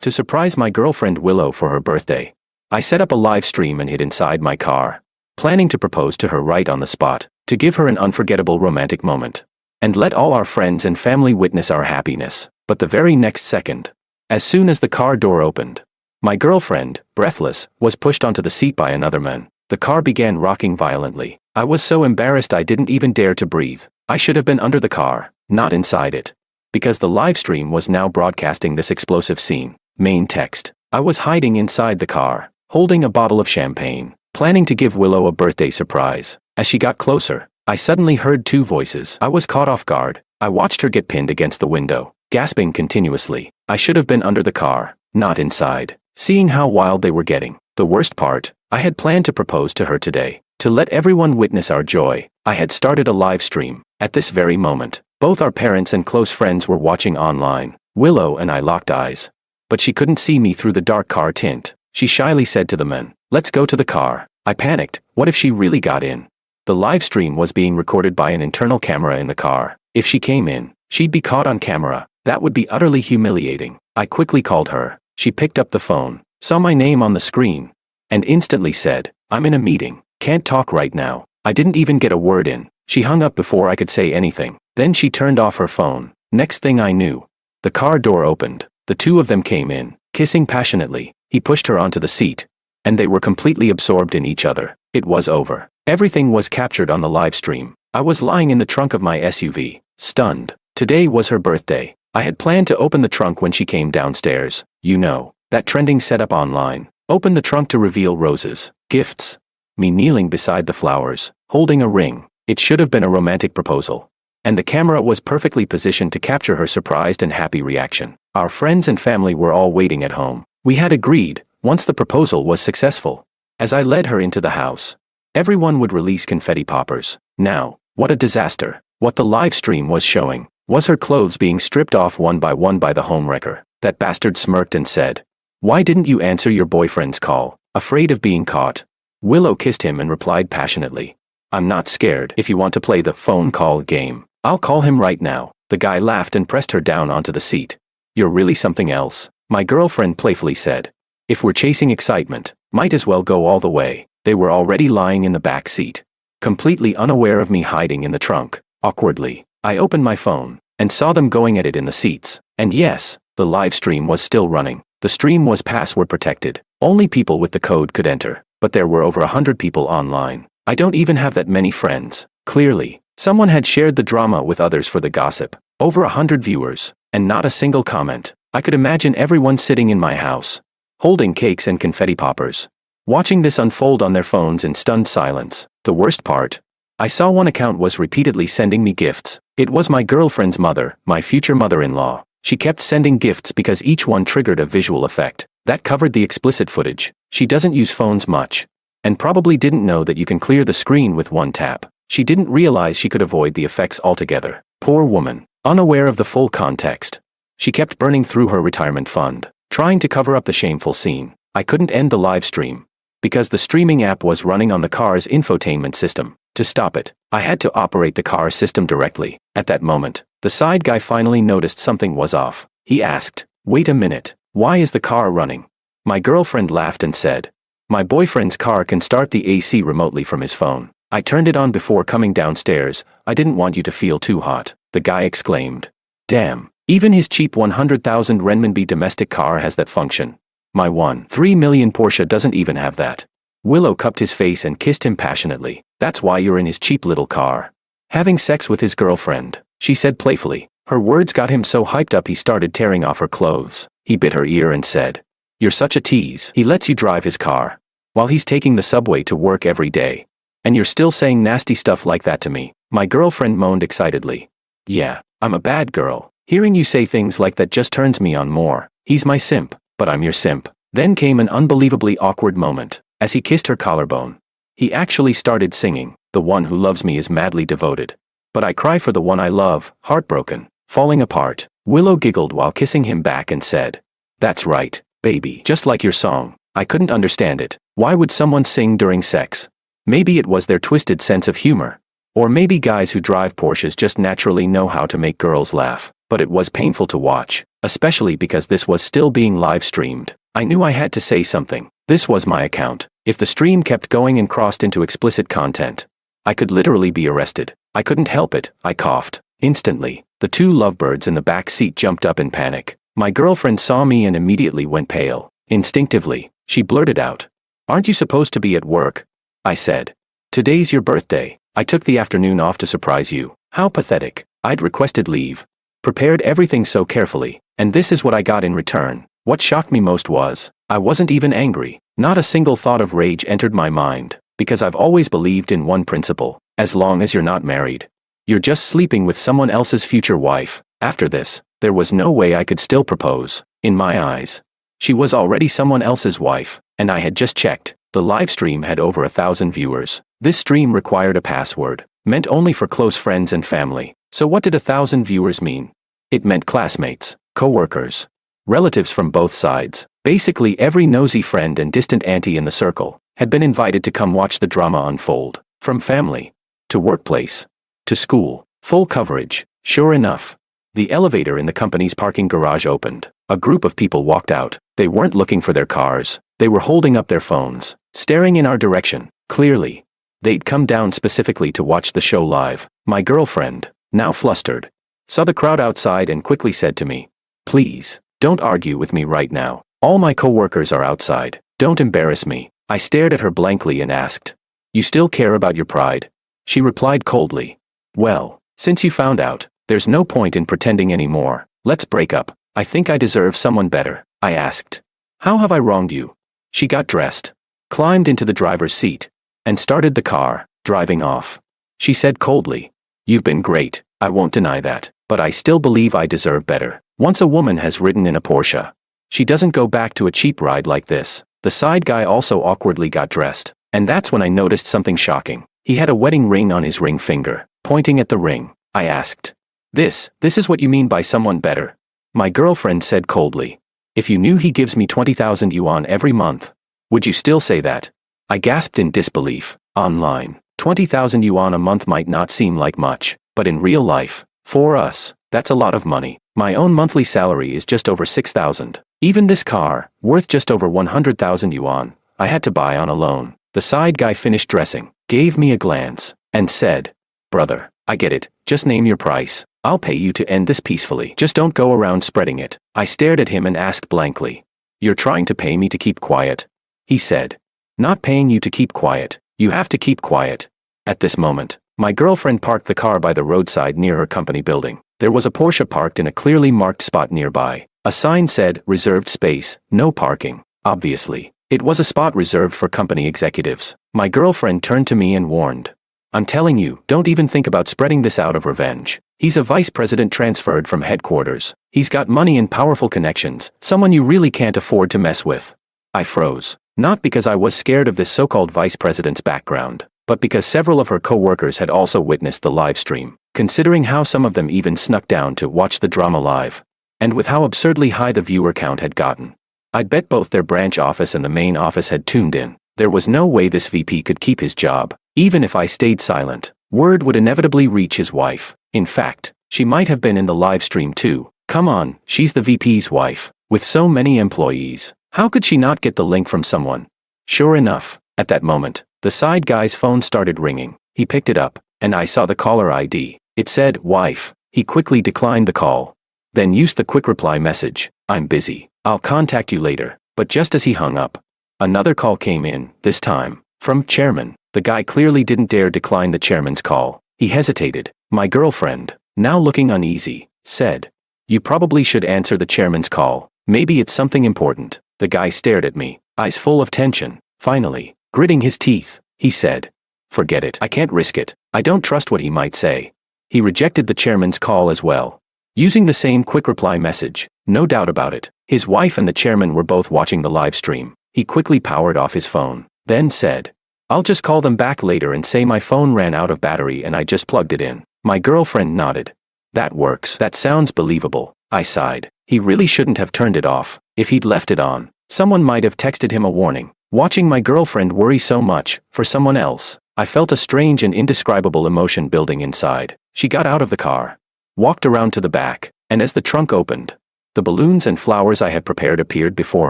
To surprise my girlfriend Willow for her birthday, I set up a live stream and hid inside my car, planning to propose to her right on the spot, to give her an unforgettable romantic moment, and let all our friends and family witness our happiness. But the very next second, as soon as the car door opened, my girlfriend, breathless, was pushed onto the seat by another man. The car began rocking violently. I was so embarrassed I didn't even dare to breathe. I should have been under the car, not inside it. Because the live stream was now broadcasting this explosive scene. Main text. I was hiding inside the car, holding a bottle of champagne, planning to give Willow a birthday surprise. As she got closer, I suddenly heard two voices. I was caught off guard. I watched her get pinned against the window, gasping continuously. I should have been under the car, not inside. Seeing how wild they were getting. The worst part, I had planned to propose to her today. To let everyone witness our joy, I had started a live stream. At this very moment, both our parents and close friends were watching online. Willow and I locked eyes. But she couldn't see me through the dark car tint. She shyly said to the men, "Let's go to the car." I panicked. What if she really got in? The live stream was being recorded by an internal camera in the car. If she came in, she'd be caught on camera. That would be utterly humiliating. I quickly called her. She picked up the phone, saw my name on the screen, and instantly said, "I'm in a meeting. Can't talk right now." I didn't even get a word in. She hung up before I could say anything. Then she turned off her phone. Next thing I knew, the car door opened. The two of them came in, kissing passionately. He pushed her onto the seat, and they were completely absorbed in each other. It was over. Everything was captured on the live stream. I was lying in the trunk of my SUV, stunned. Today was her birthday. I had planned to open the trunk when she came downstairs. You know, that trending setup online. Open the trunk to reveal roses, gifts. Me kneeling beside the flowers, holding a ring. It should have been a romantic proposal. And the camera was perfectly positioned to capture her surprised and happy reaction. Our friends and family were all waiting at home. We had agreed, once the proposal was successful, as I led her into the house, everyone would release confetti poppers. Now, what a disaster. What the live stream was showing was her clothes being stripped off one by the homewrecker. That bastard smirked and said, "Why didn't you answer your boyfriend's call? Afraid of being caught?" Willow kissed him and replied passionately, "I'm not scared. If you want to play the phone call game, I'll call him right now." The guy laughed and pressed her down onto the seat. "You're really something else," my girlfriend playfully said. "If we're chasing excitement, might as well go all the way." They were already lying in the back seat, completely unaware of me hiding in the trunk. Awkwardly, I opened my phone, and saw them going at it in the seats. And yes, the live stream was still running. The stream was password protected. Only people with the code could enter. But there were over 100 people online. I don't even have that many friends. Clearly, someone had shared the drama with others for the gossip. Over 100 viewers, and not a single comment. I could imagine everyone sitting in my house, holding cakes and confetti poppers, watching this unfold on their phones in stunned silence. The worst part, I saw one account was repeatedly sending me gifts. It was my girlfriend's mother, my future mother-in-law. She kept sending gifts because each one triggered a visual effect that covered the explicit footage. She doesn't use phones much, and probably didn't know that you can clear the screen with one tap. She didn't realize she could avoid the effects altogether. Poor woman, unaware of the full context. She kept burning through her retirement fund, trying to cover up the shameful scene. I couldn't end the live stream, because the streaming app was running on the car's infotainment system. To stop it, I had to operate the car system directly. At that moment, the side guy finally noticed something was off. He asked, "Wait a minute, why is the car running?" My girlfriend laughed and said, "My boyfriend's car can start the AC remotely from his phone. I turned it on before coming downstairs. I didn't want you to feel too hot." The guy exclaimed, "Damn, even his cheap 100,000 renminbi domestic car has that function. My 1.3 million Porsche doesn't even have that." Willow cupped his face and kissed him passionately. "That's why you're in his cheap little car, having sex with his girlfriend," she said playfully. Her words got him so hyped up he started tearing off her clothes. He bit her ear and said, "You're such a tease. He lets you drive his car while he's taking the subway to work every day. And you're still saying nasty stuff like that to me." My girlfriend moaned excitedly. "Yeah, I'm a bad girl. Hearing you say things like that just turns me on more. He's my simp, but I'm your simp." Then came an unbelievably awkward moment. As he kissed her collarbone, he actually started singing, "The one who loves me is madly devoted, but I cry for the one I love, heartbroken, falling apart." Willow giggled while kissing him back and said, "That's right, baby, just like your song." I couldn't understand it. Why would someone sing during sex? Maybe it was their twisted sense of humor. Or maybe guys who drive Porsches just naturally know how to make girls laugh. But it was painful to watch. especially because this was still being live streamed. I knew I had to say something. This was my account. If the stream kept going and crossed into explicit content, I could literally be arrested. I couldn't help it. I coughed. Instantly, the two lovebirds in the back seat jumped up in panic. My girlfriend saw me and immediately went pale. Instinctively, she blurted out, "Aren't you supposed to be at work?" I said, "Today's your birthday. I took the afternoon off to surprise you." How pathetic. I'd requested leave, prepared everything so carefully, and this is what I got in return. What shocked me most was, I wasn't even angry. Not a single thought of rage entered my mind, because I've always believed in one principle: as long as you're not married, you're just sleeping with someone else's future wife. After this, there was no way I could still propose. In my eyes, she was already someone else's wife, and I had just checked. The live stream had over 1,000 viewers. This stream required a password, meant only for close friends and family. So what did 1,000 viewers mean? It meant classmates, co-workers, relatives from both sides. Basically every nosy friend and distant auntie in the circle had been invited to come watch the drama unfold. From family, to workplace, to school. Full coverage. Sure enough, the elevator in the company's parking garage opened. A group of people walked out. They weren't looking for their cars. They were holding up their phones, staring in our direction. Clearly, they'd come down specifically to watch the show live. My girlfriend, now flustered, saw the crowd outside and quickly said to me, "Please, don't argue with me right now. All my coworkers are outside. Don't embarrass me." I stared at her blankly and asked, "You still care about your pride?" She replied coldly, "Well, since you found out, there's no point in pretending anymore. Let's break up. I think I deserve someone better." I asked, "How have I wronged you?" She got dressed, climbed into the driver's seat, and started the car, driving off. She said coldly, "You've been great, I won't deny that, but I still believe I deserve better." Once a woman has ridden in a Porsche, she doesn't go back to a cheap ride like this. The side guy also awkwardly got dressed, and that's when I noticed something shocking. He had a wedding ring on his ring finger, pointing at the ring. I asked, This is what you mean by someone better?" My girlfriend said coldly, "If you knew he gives me 20,000 yuan every month, would you still say that?" I gasped in disbelief. Online, 20,000 yuan a month might not seem like much, but in real life, for us, that's a lot of money. My own monthly salary is just over 6,000. Even this car, worth just over 100,000 yuan, I had to buy on a loan. The side guy finished dressing, gave me a glance, and said, "Brother, I get it, just name your price. I'll pay you to end this peacefully. Just don't go around spreading it." I stared at him and asked blankly, "You're trying to pay me to keep quiet?" He said, "Not paying you to keep quiet. You have to keep quiet." At this moment, my girlfriend parked the car by the roadside near her company building. There was a Porsche parked in a clearly marked spot nearby. A sign said, "Reserved space, no parking." Obviously, it was a spot reserved for company executives. My girlfriend turned to me and warned, "I'm telling you, don't even think about spreading this out of revenge. He's a vice president transferred from headquarters. He's got money and powerful connections, someone you really can't afford to mess with." I froze, not because I was scared of this so-called vice president's background, but because several of her co-workers had also witnessed the live stream. Considering how some of them even snuck down to watch the drama live, and with how absurdly high the viewer count had gotten, I'd bet both their branch office and the main office had tuned in. There was no way this VP could keep his job. Even if I stayed silent, word would inevitably reach his wife. In fact, she might have been in the live stream too. Come on, she's the VP's wife. With so many employees, how could she not get the link from someone? Sure enough, at that moment, the side guy's phone started ringing. He picked it up, and I saw the caller ID. It said, "Wife." He quickly declined the call, then used the quick reply message, "I'm busy. I'll contact you later." But just as he hung up, another call came in, this time, from chairman. The guy clearly didn't dare decline the chairman's call. He hesitated. My girlfriend, now looking uneasy, said, "You probably should answer the chairman's call. Maybe it's something important." The guy stared at me, eyes full of tension. Finally, gritting his teeth, he said, "Forget it. I can't risk it. I don't trust what he might say." He rejected the chairman's call as well, using the same quick reply message. No doubt about it, his wife and the chairman were both watching the live stream. He quickly powered off his phone, then said, "I'll just call them back later and say my phone ran out of battery and I just plugged it in." My girlfriend nodded. "That works. That sounds believable." I sighed. He really shouldn't have turned it off. If he'd left it on, someone might have texted him a warning. Watching my girlfriend worry so much for someone else, I felt a strange and indescribable emotion building inside. She got out of the car, walked around to the back, and as the trunk opened, The balloons and flowers I had prepared appeared before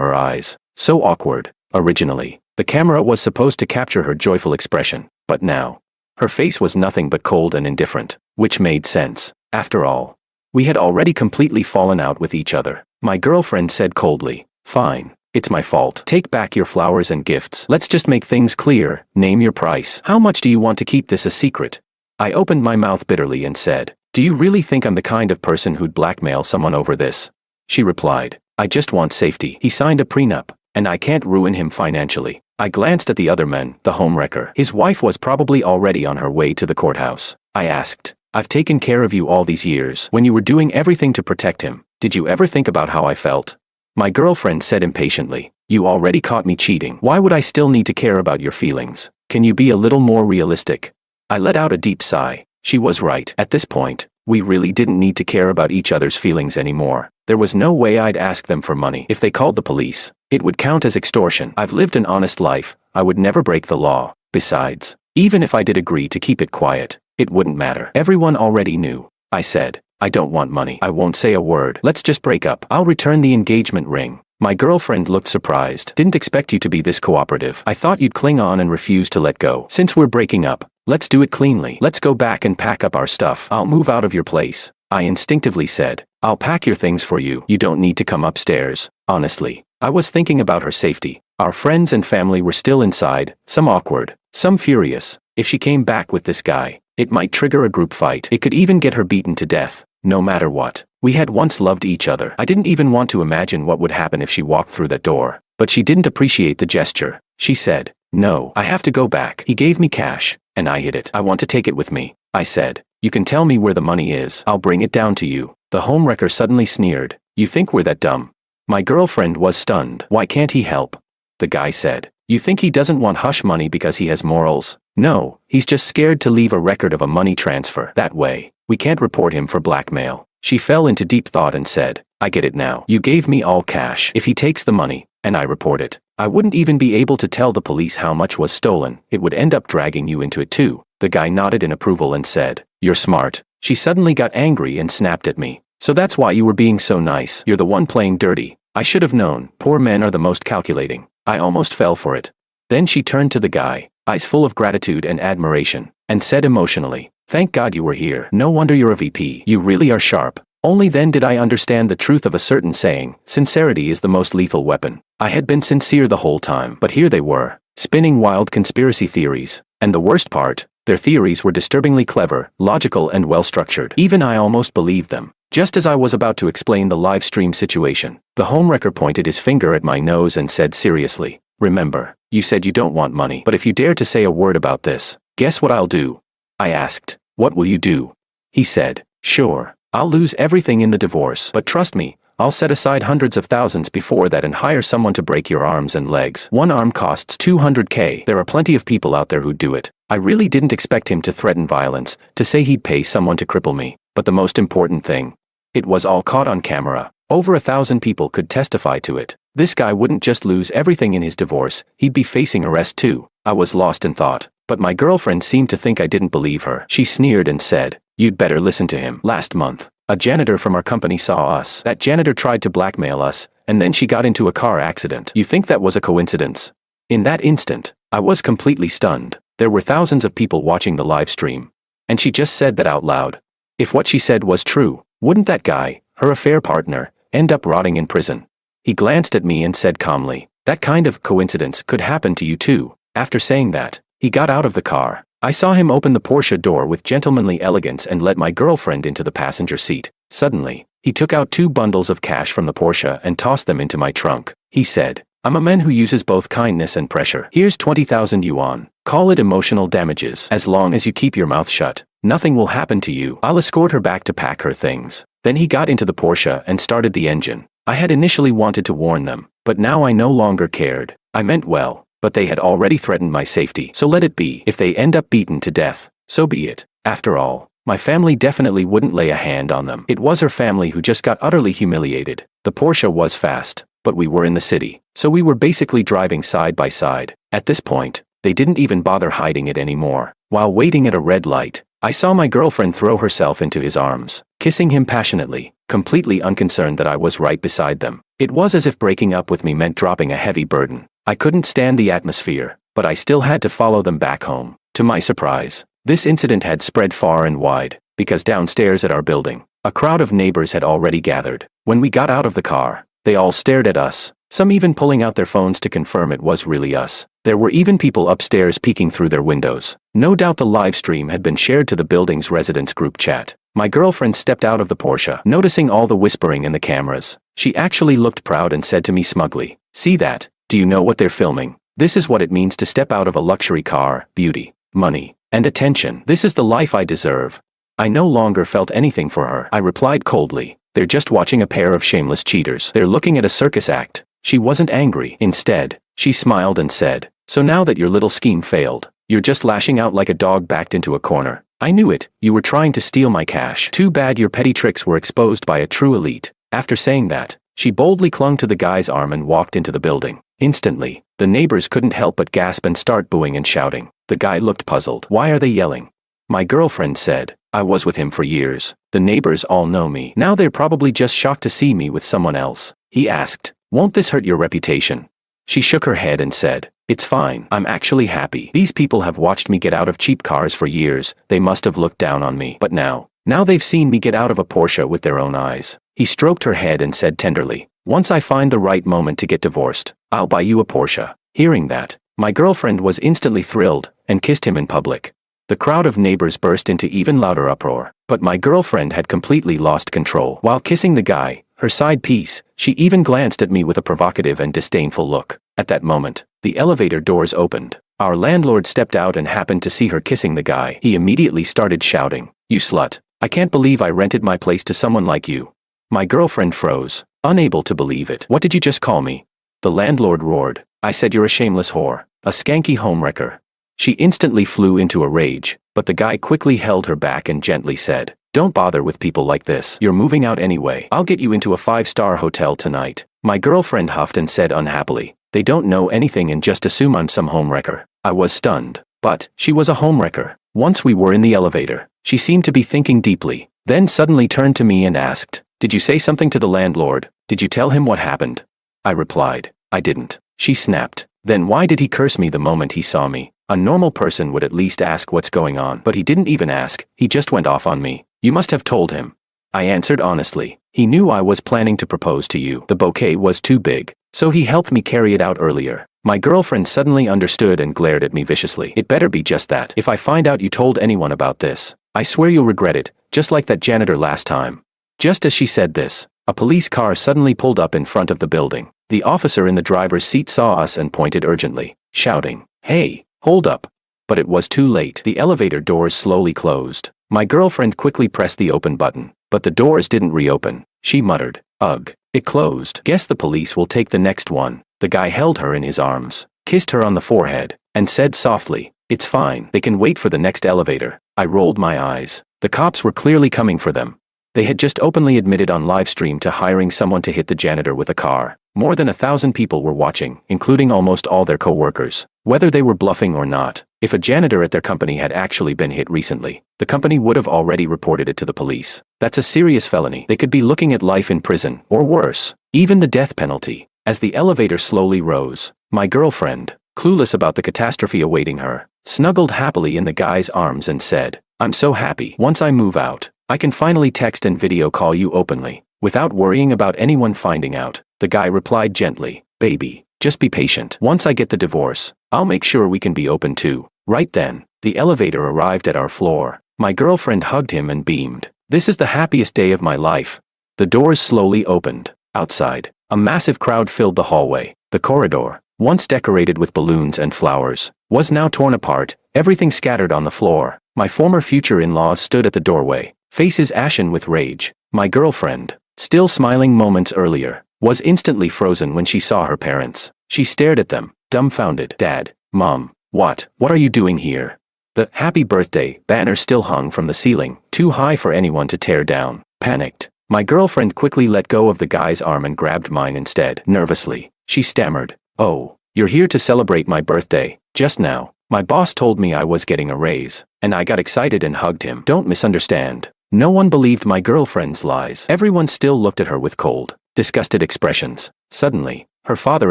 her eyes. So awkward. Originally, the camera was supposed to capture her joyful expression, but now, her face was nothing but cold and indifferent, which made sense. After all, we had already completely fallen out with each other. My girlfriend said coldly, "Fine, it's my fault. Take back your flowers and gifts. Let's just make things clear. Name your price. How much do you want to keep this a secret?" I opened my mouth bitterly and said, "Do you really think I'm the kind of person who'd blackmail someone over this?" She replied, "I just want safety. He signed a prenup, and I can't ruin him financially." I glanced at the other man, the homewrecker. His wife was probably already on her way to the courthouse. I asked, "I've taken care of you all these years. When you were doing everything to protect him, did you ever think about how I felt?" My girlfriend said impatiently, "You already caught me cheating. Why would I still need to care about your feelings? Can you be a little more realistic?" I let out a deep sigh. She was right. At this point, we really didn't need to care about each other's feelings anymore. There was no way I'd ask them for money. If they called the police, it would count as extortion. I've lived an honest life. I would never break the law. Besides, even if I did agree to keep it quiet, it wouldn't matter. Everyone already knew. I said, "I don't want money. I won't say a word. Let's just break up. I'll return the engagement ring." My girlfriend looked surprised. "Didn't expect you to be this cooperative. I thought you'd cling on and refuse to let go. Since we're breaking up, let's do it cleanly. Let's go back and pack up our stuff. I'll move out of your place." I instinctively said, "I'll pack your things for you. You don't need to come upstairs." Honestly, I was thinking about her safety. Our friends and family were still inside, some awkward, some furious. If she came back with this guy, it might trigger a group fight. It could even get her beaten to death. No matter what, we had once loved each other. I didn't even want to imagine what would happen if she walked through that door. But she didn't appreciate the gesture. She said, "No, I have to go back." He gave me cash, and I hid it. "I want to take it with me." I said, "You can tell me where the money is. I'll bring it down to you." The homewrecker suddenly sneered, "You think we're that dumb?" My girlfriend was stunned. "Why can't he help?" The guy said, "You think he doesn't want hush money because he has morals? No, he's just scared to leave a record of a money transfer. That way, we can't report him for blackmail." She fell into deep thought and said, "I get it now. You gave me all cash. If he takes the money, and I report it, I wouldn't even be able to tell the police how much was stolen. It would end up dragging you into it too." The guy nodded in approval and said, "You're smart." She suddenly got angry and snapped at me. "So that's why you were being so nice. You're the one playing dirty. I should have known. Poor men are the most calculating." I almost fell for it. Then she turned to the guy, eyes full of gratitude and admiration, and said emotionally, "Thank God you were here. No wonder you're a VP. You really are sharp." Only then did I understand the truth of a certain saying, sincerity is the most lethal weapon. I had been sincere the whole time, but here they were, spinning wild conspiracy theories. And the worst part, their theories were disturbingly clever, logical and well-structured. Even I almost believed them. Just as I was about to explain the live stream situation, the homewrecker pointed his finger at my nose and said seriously, "Remember, you said you don't want money, but if you dare to say a word about this, guess what I'll do?" I asked, "What will you do?" He said, "Sure, I'll lose everything in the divorce, but trust me, I'll set aside hundreds of thousands before that and hire someone to break your arms and legs. One arm costs $200K. There are plenty of people out there who'd do it." I really didn't expect him to threaten violence, to say he'd pay someone to cripple me. But the most important thing, it was all caught on camera. Over 1,000 people could testify to it. This guy wouldn't just lose everything in his divorce, he'd be facing arrest too. I was lost in thought, but my girlfriend seemed to think I didn't believe her. She sneered and said, "You'd better listen to him. Last month, a janitor from our company saw us. That janitor tried to blackmail us, and then she got into a car accident. You think that was a coincidence?" In that instant, I was completely stunned. There were thousands of people watching the live stream. And she just said that out loud. If what she said was true, wouldn't that guy, her affair partner, end up rotting in prison? He glanced at me and said calmly, "That kind of coincidence could happen to you too." After saying that, he got out of the car. I saw him open the Porsche door with gentlemanly elegance and let my girlfriend into the passenger seat. Suddenly, he took out 2 bundles of cash from the Porsche and tossed them into my trunk. He said, "I'm a man who uses both kindness and pressure. Here's 20,000 yuan. Call it emotional damages. As long as you keep your mouth shut, nothing will happen to you. I'll escort her back to pack her things." Then he got into the Porsche and started the engine. I had initially wanted to warn them, but now I no longer cared. I meant well, but they had already threatened my safety. So let it be. If they end up beaten to death, so be it. After all, my family definitely wouldn't lay a hand on them. It was her family who just got utterly humiliated. The Porsche was fast, but we were in the city, so we were basically driving side by side. At this point, they didn't even bother hiding it anymore. While waiting at a red light, I saw my girlfriend throw herself into his arms, kissing him passionately. completely unconcerned that I was right beside them. It was as if breaking up with me meant dropping a heavy burden. I couldn't stand the atmosphere, but I still had to follow them back home. To my surprise, this incident had spread far and wide, because downstairs at our building, a crowd of neighbors had already gathered. When we got out of the car, they all stared at us, some even pulling out their phones to confirm it was really us. There were even people upstairs peeking through their windows. No doubt the live stream had been shared to the building's residents group chat. My girlfriend stepped out of the Porsche, noticing all the whispering in the cameras. She actually looked proud and said to me smugly, "See that? Do you know what they're filming? This is what it means to step out of a luxury car: beauty, money, and attention. This is the life I deserve." I no longer felt anything for her. I replied coldly, "They're just watching a pair of shameless cheaters. They're looking at a circus act." She wasn't angry. Instead, she smiled and said, "So now that your little scheme failed, you're just lashing out like a dog backed into a corner. I knew it. You were trying to steal my cash. Too bad your petty tricks were exposed by a true elite." After saying that, she boldly clung to the guy's arm and walked into the building. Instantly, the neighbors couldn't help but gasp and start booing and shouting. The guy looked puzzled. "Why are they yelling?" My girlfriend said, "I was with him for years. The neighbors all know me. Now they're probably just shocked to see me with someone else." He asked, "Won't this hurt your reputation?" She shook her head and said, "It's fine. I'm actually happy. These people have watched me get out of cheap cars for years. They must have looked down on me. But now they've seen me get out of a Porsche with their own eyes." He stroked her head and said tenderly, "Once I find the right moment to get divorced, I'll buy you a Porsche." Hearing that, my girlfriend was instantly thrilled and kissed him in public. The crowd of neighbors burst into even louder uproar, but my girlfriend had completely lost control. While kissing the guy, her side piece, she even glanced at me with a provocative and disdainful look. At that moment, the elevator doors opened. Our landlord stepped out and happened to see her kissing the guy. He immediately started shouting, "You slut. I can't believe I rented my place to someone like you." My girlfriend froze, unable to believe it. "What did you just call me?" The landlord roared. "I said you're a shameless whore, a skanky homewrecker." She instantly flew into a rage, but the guy quickly held her back and gently said, "Don't bother with people like this. You're moving out anyway. I'll get you into a 5-star hotel tonight." My girlfriend huffed and said unhappily, "They don't know anything and just assume I'm some homewrecker." I was stunned, but she was a homewrecker. Once we were in the elevator, she seemed to be thinking deeply, then suddenly turned to me and asked, "Did you say something to the landlord? Did you tell him what happened?" I replied, "I didn't." She snapped, "Then why did he curse me the moment he saw me? A normal person would at least ask what's going on, but he didn't even ask. He just went off on me." "You must have told him." I answered honestly. "He knew I was planning to propose to you. The bouquet was too big, so he helped me carry it out earlier." My girlfriend suddenly understood and glared at me viciously. "It better be just that. If I find out you told anyone about this, I swear you'll regret it, just like that janitor last time." Just as she said this, a police car suddenly pulled up in front of the building. The officer in the driver's seat saw us and pointed urgently, shouting, "Hey, hold up." But it was too late. The elevator doors slowly closed. My girlfriend quickly pressed the open button, but the doors didn't reopen. She muttered, "Ugh, it closed. Guess the police will take the next one." The guy held her in his arms, kissed her on the forehead, and said softly, "It's fine. They can wait for the next elevator." I rolled my eyes. The cops were clearly coming for them. They had just openly admitted on livestream to hiring someone to hit the janitor with a car. More than 1,000 people were watching, including almost all their co-workers. Whether they were bluffing or not, if a janitor at their company had actually been hit recently, the company would have already reported it to the police. That's a serious felony. They could be looking at life in prison, or worse, even the death penalty. As the elevator slowly rose, my girlfriend, clueless about the catastrophe awaiting her, snuggled happily in the guy's arms and said, "I'm so happy. Once I move out, I can finally text and video call you openly, without worrying about anyone finding out." The guy replied gently, "Baby, just be patient. Once I get the divorce, I'll make sure we can be open too." Right then, the elevator arrived at our floor. My girlfriend hugged him and beamed, "This is the happiest day of my life." The doors slowly opened. Outside, a massive crowd filled the hallway. The corridor, once decorated with balloons and flowers, was now torn apart, everything scattered on the floor. My former future in-laws stood at the doorway, faces ashen with rage. My girlfriend, still smiling moments earlier, was instantly frozen when she saw her parents. She stared at them, dumbfounded. "Dad, Mom, what are you doing here?" The "Happy Birthday" banner still hung from the ceiling, too high for anyone to tear down. Panicked, my girlfriend quickly let go of the guy's arm and grabbed mine instead. Nervously, she stammered, "Oh, you're here to celebrate my birthday. Just now, my boss told me I was getting a raise, and I got excited and hugged him." "Don't misunderstand. No one believed my girlfriend's lies. Everyone still looked at her with cold, disgusted expressions. Suddenly, her father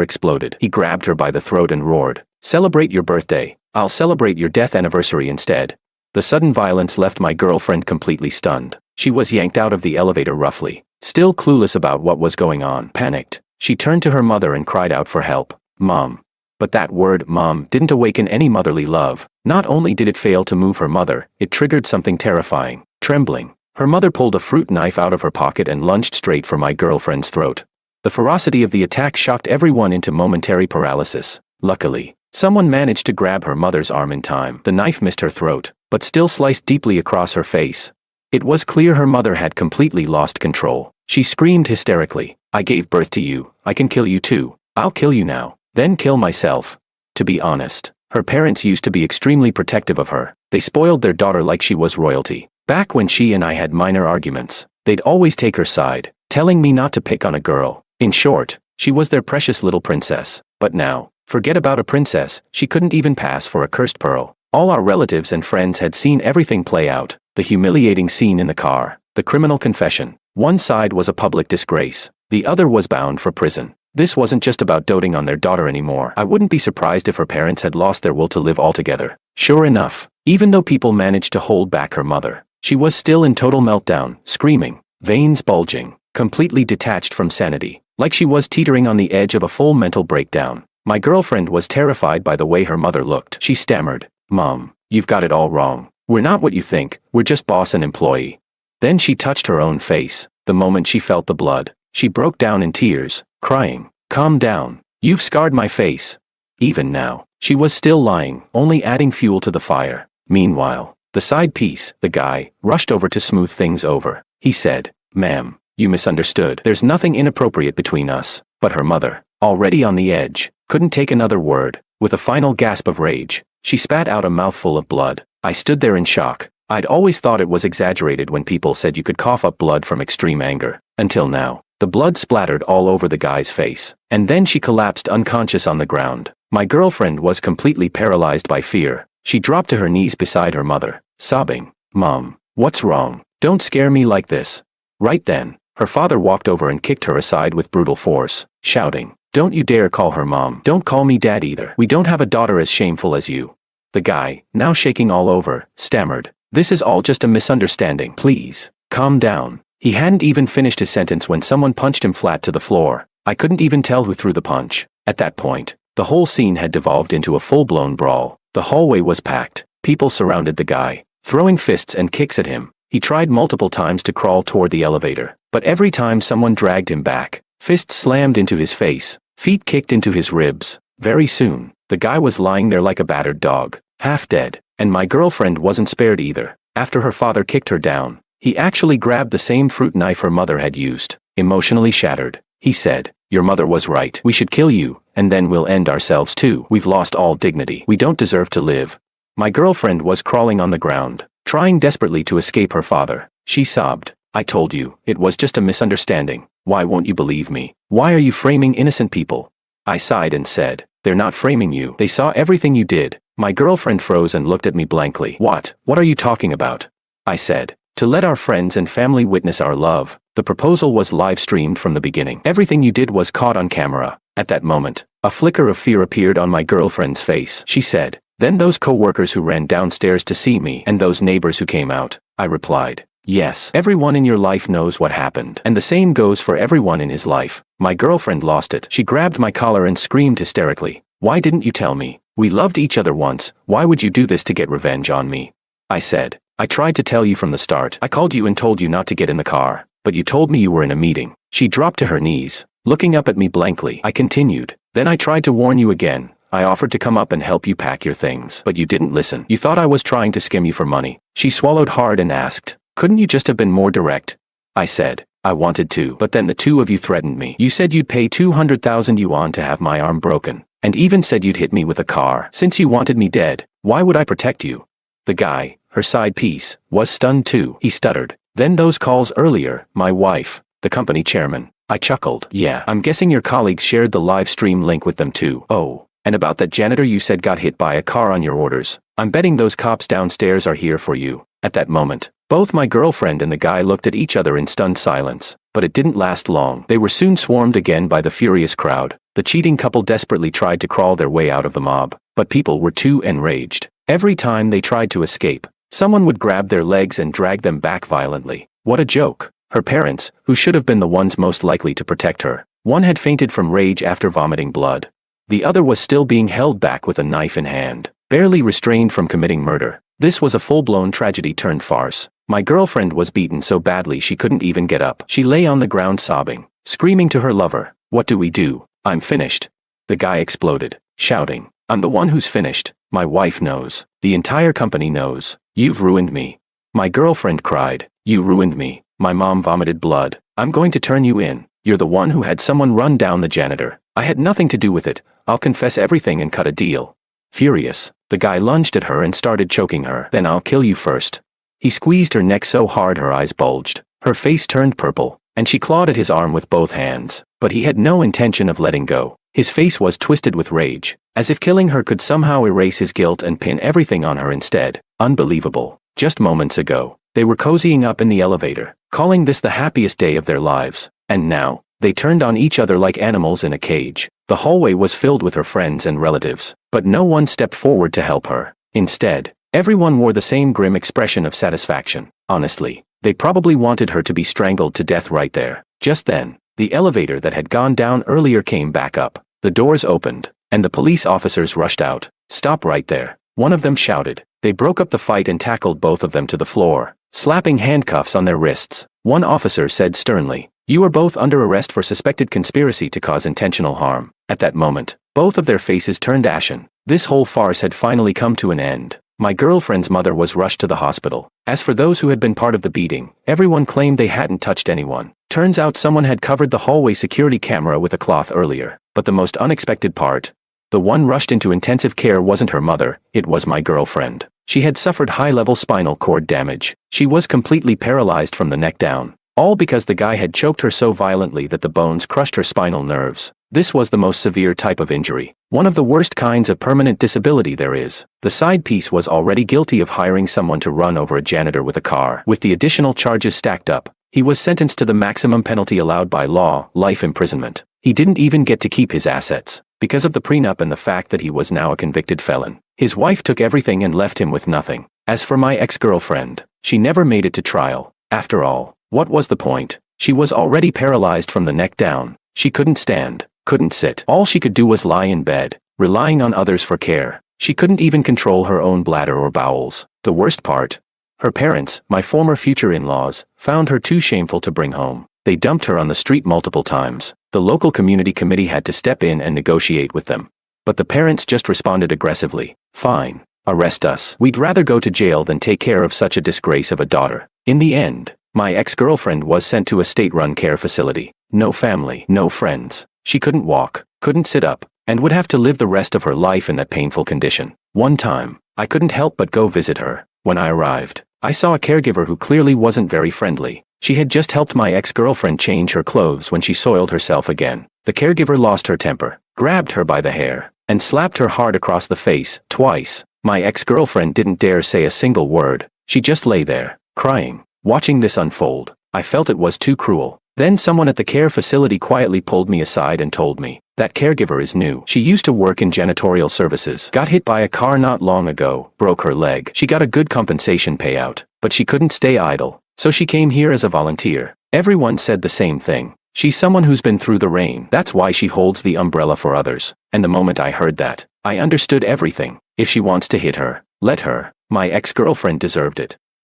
exploded. He grabbed her by the throat and roared, "Celebrate your birthday. I'll celebrate your death anniversary instead." The sudden violence left my girlfriend completely stunned. She was yanked out of the elevator roughly, still clueless about what was going on. Panicked, she turned to her mother and cried out for help. "Mom." But that word, mom, didn't awaken any motherly love. Not only did it fail to move her mother, it triggered something terrifying. Trembling, her mother pulled a fruit knife out of her pocket and lunged straight for my girlfriend's throat. The ferocity of the attack shocked everyone into momentary paralysis. Luckily, someone managed to grab her mother's arm in time. The knife missed her throat, but still sliced deeply across her face. It was clear her mother had completely lost control. She screamed hysterically, "I gave birth to you. I can kill you too. I'll kill you now, then kill myself." To be honest, her parents used to be extremely protective of her. They spoiled their daughter like she was royalty. Back when she and I had minor arguments, they'd always take her side, telling me not to pick on a girl. In short, she was their precious little princess. But now, forget about a princess, she couldn't even pass for a cursed pearl. All our relatives and friends had seen everything play out. The humiliating scene in the car, the criminal confession. One side was a public disgrace, the other was bound for prison. This wasn't just about doting on their daughter anymore. I wouldn't be surprised if her parents had lost their will to live altogether. Sure enough, even though people managed to hold back her mother, she was still in total meltdown, screaming, veins bulging, completely detached from sanity, like she was teetering on the edge of a full mental breakdown. My girlfriend was terrified by the way her mother looked. She stammered, "Mom, you've got it all wrong. We're not what you think, we're just boss and employee." Then she touched her own face. The moment she felt the blood, she broke down in tears, crying, "Calm down. You've scarred my face." Even now, she was still lying, only adding fuel to the fire. Meanwhile, the side piece, the guy, rushed over to smooth things over. He said, "Ma'am, you misunderstood. There's nothing inappropriate between us." But her mother, already on the edge, couldn't take another word. With a final gasp of rage, she spat out a mouthful of blood. I stood there in shock. I'd always thought it was exaggerated when people said you could cough up blood from extreme anger. Until now, the blood splattered all over the guy's face. And then she collapsed unconscious on the ground. My girlfriend was completely paralyzed by fear. She dropped to her knees beside her mother, sobbing, "Mom, what's wrong? Don't scare me like this." Right then, her father walked over and kicked her aside with brutal force, shouting, "Don't you dare call her mom. Don't call me dad either. We don't have a daughter as shameful as you." The guy, now shaking all over, stammered, "This is all just a misunderstanding. Please, calm down." He hadn't even finished his sentence when someone punched him flat to the floor. I couldn't even tell who threw the punch. At that point, the whole scene had devolved into a full-blown brawl. The hallway was packed. People surrounded the guy, throwing fists and kicks at him. He tried multiple times to crawl toward the elevator, but every time someone dragged him back, fists slammed into his face, feet kicked into his ribs. Very soon, the guy was lying there like a battered dog, half dead, and my girlfriend wasn't spared either. After her father kicked her down, he actually grabbed the same fruit knife her mother had used. Emotionally shattered, he said, "Your mother was right. We should kill you, and then we'll end ourselves too. We've lost all dignity. We don't deserve to live." My girlfriend was crawling on the ground, trying desperately to escape her father. She sobbed, "I told you, it was just a misunderstanding. Why won't you believe me? Why are you framing innocent people?" I sighed and said, "They're not framing you. They saw everything you did." My girlfriend froze and looked at me blankly. What are you talking about?" I said, "To let our friends and family witness our love. The proposal was live-streamed from the beginning. Everything you did was caught on camera." At that moment, a flicker of fear appeared on my girlfriend's face. She said, "Then those co-workers who ran downstairs to see me and those neighbors who came out." I replied, "Yes, everyone in your life knows what happened. And the same goes for everyone in his life." My girlfriend lost it. She grabbed my collar and screamed hysterically, "Why didn't you tell me? We loved each other once. Why would you do this to get revenge on me?" I said, "I tried to tell you from the start. I called you and told you not to get in the car, but you told me you were in a meeting." She dropped to her knees, looking up at me blankly. I continued, "Then I tried to warn you again. I offered to come up and help you pack your things, but you didn't listen. You thought I was trying to skim you for money." She swallowed hard and asked, "Couldn't you just have been more direct?" I said, "I wanted to, but then the two of you threatened me. You said you'd pay 200,000 yuan to have my arm broken, and even said you'd hit me with a car. Since you wanted me dead, why would I protect you?" The guy, her side piece, was stunned too. He stuttered, "Then those calls earlier, my wife, the company chairman." I chuckled. "Yeah, I'm guessing your colleagues shared the live stream link with them too. Oh, and about that janitor you said got hit by a car on your orders. I'm betting those cops downstairs are here for you." At that moment, Both my girlfriend and the guy looked at each other in stunned silence, but it didn't last long. They were soon swarmed again by the furious crowd. The cheating couple desperately tried to crawl their way out of the mob, but people were too enraged. Every time they tried to escape, someone would grab their legs and drag them back violently. What a joke. Her parents, who should have been the ones most likely to protect her, one had fainted from rage after vomiting blood. The other was still being held back with a knife in hand, barely restrained from committing murder. This was a full-blown tragedy turned farce. My girlfriend was beaten so badly she couldn't even get up. She lay on the ground sobbing, screaming to her lover, "What do we do? I'm finished." The guy exploded, shouting, "I'm the one who's finished. My wife knows. The entire company knows. You've ruined me." My girlfriend cried, "You ruined me. My mom vomited blood. I'm going to turn you in. You're the one who had someone run down the janitor. I had nothing to do with it. I'll confess everything and cut a deal." Furious, the guy lunged at her and started choking her. "Then I'll kill you first." He squeezed her neck so hard her eyes bulged. Her face turned purple, and she clawed at his arm with both hands. But he had no intention of letting go. His face was twisted with rage, as if killing her could somehow erase his guilt and pin everything on her instead. Unbelievable. Just moments ago, they were cozying up in the elevator, calling this the happiest day of their lives. And now, they turned on each other like animals in a cage. The hallway was filled with her friends and relatives, but no one stepped forward to help her. Instead, everyone wore the same grim expression of satisfaction. Honestly, they probably wanted her to be strangled to death right there. Just then, the elevator that had gone down earlier came back up. The doors opened, and the police officers rushed out. "Stop right there," one of them shouted. They broke up the fight and tackled both of them to the floor, slapping handcuffs on their wrists. One officer said sternly, "You are both under arrest for suspected conspiracy to cause intentional harm." At that moment, both of their faces turned ashen. This whole farce had finally come to an end. My girlfriend's mother was rushed to the hospital. As for those who had been part of the beating, everyone claimed they hadn't touched anyone. Turns out someone had covered the hallway security camera with a cloth earlier. But the most unexpected part, the one rushed into intensive care wasn't her mother, it was my girlfriend. She had suffered high-level spinal cord damage. She was completely paralyzed from the neck down. All because the guy had choked her so violently that the bones crushed her spinal nerves. This was the most severe type of injury, one of the worst kinds of permanent disability there is. The side piece was already guilty of hiring someone to run over a janitor with a car. With the additional charges stacked up, he was sentenced to the maximum penalty allowed by law, life imprisonment. He didn't even get to keep his assets, because of the prenup and the fact that he was now a convicted felon. His wife took everything and left him with nothing. As for my ex-girlfriend, she never made it to trial. After all, what was the point? She was already paralyzed from the neck down. She couldn't stand, couldn't sit. All she could do was lie in bed, relying on others for care. She couldn't even control her own bladder or bowels. The worst part? Her parents, my former future in-laws, found her too shameful to bring home. They dumped her on the street multiple times. The local community committee had to step in and negotiate with them. But the parents just responded aggressively. "Fine. Arrest us. We'd rather go to jail than take care of such a disgrace of a daughter." In the end, my ex-girlfriend was sent to a state-run care facility. No family, no friends. She couldn't walk, couldn't sit up, and would have to live the rest of her life in that painful condition. One time, I couldn't help but go visit her. When I arrived, I saw a caregiver who clearly wasn't very friendly. She had just helped my ex-girlfriend change her clothes when she soiled herself again. The caregiver lost her temper, grabbed her by the hair, and slapped her hard across the face, twice. My ex-girlfriend didn't dare say a single word. She just lay there, crying. Watching this unfold, I felt it was too cruel. Then someone at the care facility quietly pulled me aside and told me, "That caregiver is new. She used to work in janitorial services. Got hit by a car not long ago, broke her leg. She got a good compensation payout, but she couldn't stay idle. So she came here as a volunteer." Everyone said the same thing. "She's someone who's been through the rain. That's why she holds the umbrella for others." And the moment I heard that, I understood everything. If she wants to hit her, let her. My ex-girlfriend deserved it.